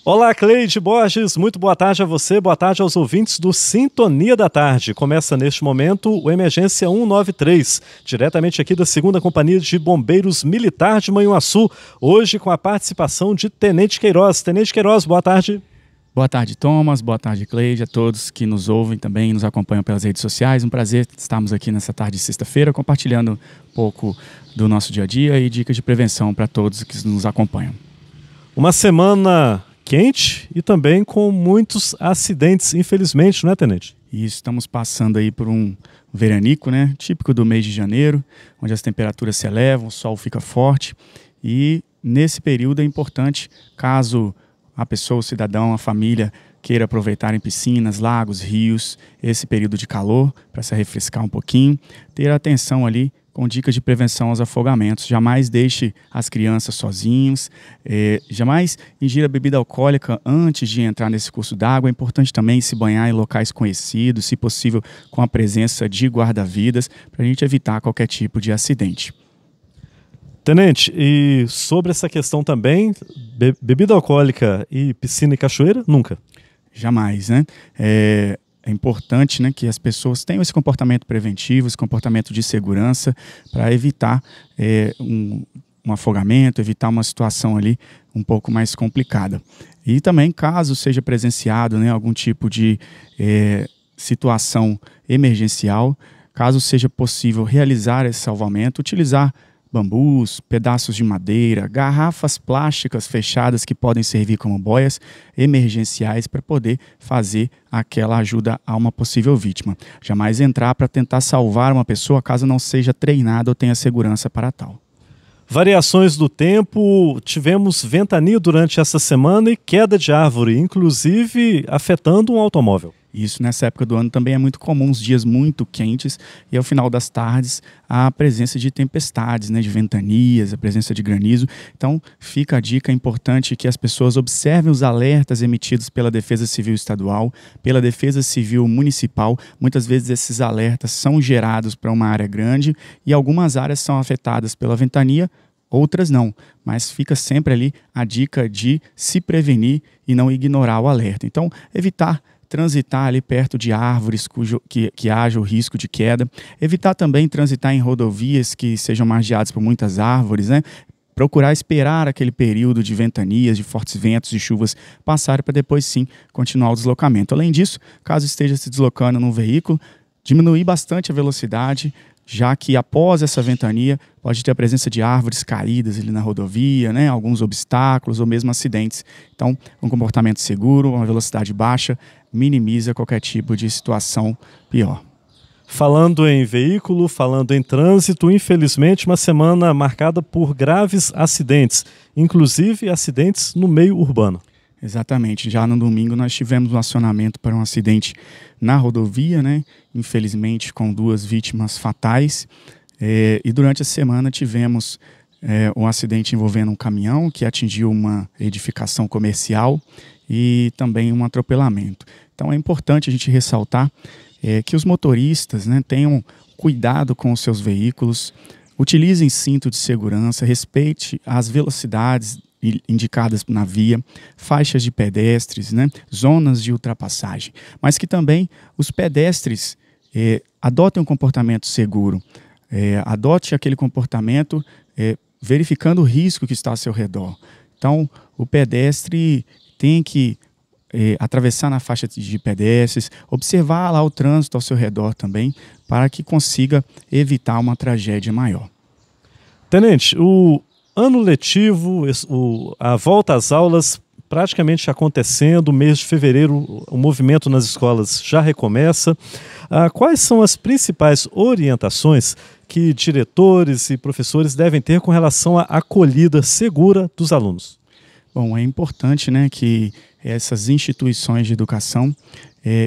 Olá, Cleide Borges, muito boa tarde a você, boa tarde aos ouvintes do Sintonia da Tarde. Começa neste momento o Emergência 193, diretamente aqui da 2ª Companhia de Bombeiros Militar de Manhuaçu, hoje com a participação de Tenente Queiroz. Tenente Queiroz, boa tarde. Boa tarde, Thomas, boa tarde, Cleide, a todos que nos ouvem também e nos acompanham pelas redes sociais. Um prazer estarmos aqui nessa tarde de sexta-feira, compartilhando um pouco do nosso dia a dia e dicas de prevenção para todos que nos acompanham. Uma semana quente e também com muitos acidentes, infelizmente, não é, Tenente? Isso, estamos passando aí por um veranico, né, típico do mês de janeiro, onde as temperaturas se elevam, o sol fica forte e nesse período é importante, caso a pessoa, o cidadão, a família queira aproveitar em piscinas, lagos, rios, esse período de calor para se refrescar um pouquinho, ter atenção ali com dicas de prevenção aos afogamentos. Jamais deixe as crianças sozinhos, jamais ingira bebida alcoólica antes de entrar nesse curso d'água. É importante também se banhar em locais conhecidos, se possível com a presença de guarda-vidas, para a gente evitar qualquer tipo de acidente. Tenente, e sobre essa questão também, bebida alcoólica e piscina e cachoeira, nunca? Jamais, né? É importante, né, que as pessoas tenham esse comportamento preventivo, esse comportamento de segurança para evitar um afogamento, evitar uma situação ali um pouco mais complicada. E também, caso seja presenciado, né, algum tipo de situação emergencial, caso seja possível realizar esse salvamento, utilizar bambus, pedaços de madeira, garrafas plásticas fechadas que podem servir como boias emergenciais para poder fazer aquela ajuda a uma possível vítima. Jamais entrar para tentar salvar uma pessoa caso não seja treinado ou tenha segurança para tal. Variações do tempo, tivemos ventania durante essa semana e queda de árvore, inclusive afetando um automóvel. Isso nessa época do ano também é muito comum, os dias muito quentes e ao final das tardes a presença de tempestades, né, de ventanias, a presença de granizo. Então fica a dica importante que as pessoas observem os alertas emitidos pela Defesa Civil Estadual, pela Defesa Civil Municipal. Muitas vezes esses alertas são gerados para uma área grande e algumas áreas são afetadas pela ventania, outras não, mas fica sempre ali a dica de se prevenir e não ignorar o alerta. Então evitar transitar ali perto de árvores que haja o risco de queda, evitar também transitar em rodovias que sejam margeadas por muitas árvores, né? Procurar esperar aquele período de ventanias, de fortes ventos e chuvas passar para depois sim continuar o deslocamento. Além disso, caso esteja se deslocando num veículo, diminuir bastante a velocidade, já que após essa ventania pode ter a presença de árvores caídas ali na rodovia, né, alguns obstáculos ou mesmo acidentes. Então, um comportamento seguro, uma velocidade baixa, minimiza qualquer tipo de situação pior. Falando em veículo, falando em trânsito, infelizmente uma semana marcada por graves acidentes, inclusive acidentes no meio urbano. Exatamente, já no domingo nós tivemos um acionamento para um acidente na rodovia, né? Infelizmente com 2 vítimas fatais, e durante a semana tivemos um acidente envolvendo um caminhão que atingiu uma edificação comercial e também um atropelamento. Então é importante a gente ressaltar que os motoristas, né, tenham cuidado com os seus veículos, utilizem cinto de segurança, respeite as velocidades indicadas na via, faixas de pedestres, né, zonas de ultrapassagem, mas que também os pedestres adotem um comportamento seguro, adote aquele comportamento verificando o risco que está ao seu redor. Então, o pedestre tem que atravessar na faixa de pedestres, observar lá o trânsito ao seu redor também, para que consiga evitar uma tragédia maior. Tenente, o ano letivo, a volta às aulas praticamente acontecendo, mês de fevereiro o movimento nas escolas já recomeça. Quais são as principais orientações que diretores e professores devem ter com relação à acolhida segura dos alunos? Bom, é importante, né, que essas instituições de educação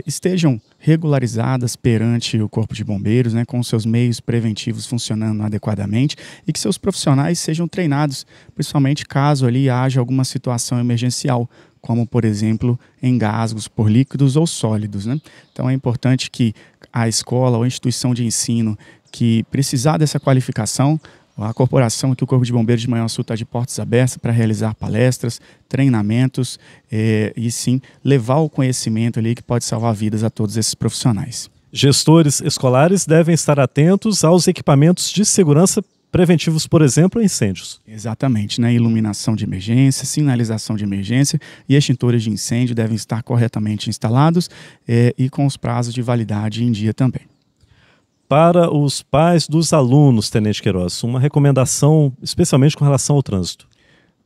estejam regularizadas perante o Corpo de Bombeiros, né, com seus meios preventivos funcionando adequadamente e que seus profissionais sejam treinados, principalmente caso ali haja alguma situação emergencial, como, por exemplo, engasgos por líquidos ou sólidos, né? Então é importante que a escola ou a instituição de ensino que precisar dessa qualificação A corporação aqui, o Corpo de Bombeiros de Manhuaçu, está de portas abertas para realizar palestras, treinamentos e sim levar o conhecimento ali que pode salvar vidas a todos esses profissionais. Gestores escolares devem estar atentos aos equipamentos de segurança preventivos, por exemplo, a incêndios. Exatamente, né? Iluminação de emergência, sinalização de emergência e extintores de incêndio devem estar corretamente instalados e com os prazos de validade em dia também. Para os pais dos alunos, Tenente Queiroz, uma recomendação especialmente com relação ao trânsito.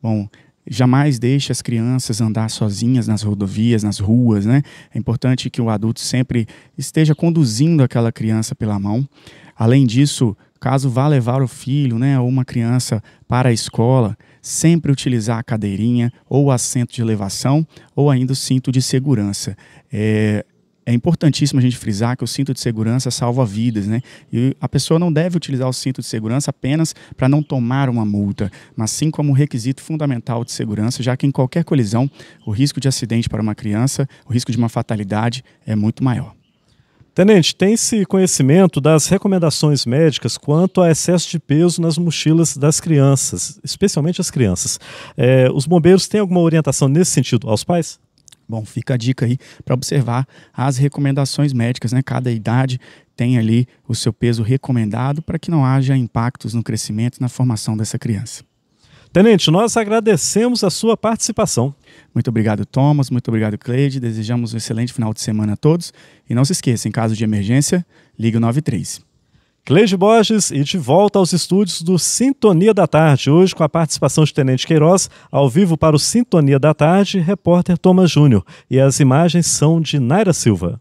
Bom, jamais deixe as crianças andar sozinhas nas rodovias, nas ruas, né? É importante que o adulto sempre esteja conduzindo aquela criança pela mão. Além disso, caso vá levar o filho, né, ou uma criança para a escola, sempre utilizar a cadeirinha ou o assento de elevação ou ainda o cinto de segurança. É importantíssimo a gente frisar que o cinto de segurança salva vidas, né? E a pessoa não deve utilizar o cinto de segurança apenas para não tomar uma multa, mas sim como um requisito fundamental de segurança, já que em qualquer colisão, o risco de acidente para uma criança, o risco de uma fatalidade é muito maior. Tenente, tem-se conhecimento das recomendações médicas quanto a excesso de peso nas mochilas das crianças, especialmente as crianças. Os bombeiros têm alguma orientação nesse sentido aos pais? Bom, fica a dica aí para observar as recomendações médicas, né? Cada idade tem ali o seu peso recomendado para que não haja impactos no crescimento e na formação dessa criança. Tenente, nós agradecemos a sua participação. Muito obrigado, Thomas. Muito obrigado, Cleide. Desejamos um excelente final de semana a todos. E não se esqueça, em caso de emergência, ligue o 93. Cleide Borges e de volta aos estúdios do Sintonia da Tarde, hoje com a participação de Tenente Queiroz, ao vivo para o Sintonia da Tarde, repórter Thomas Júnior. E as imagens são de Naira Silva.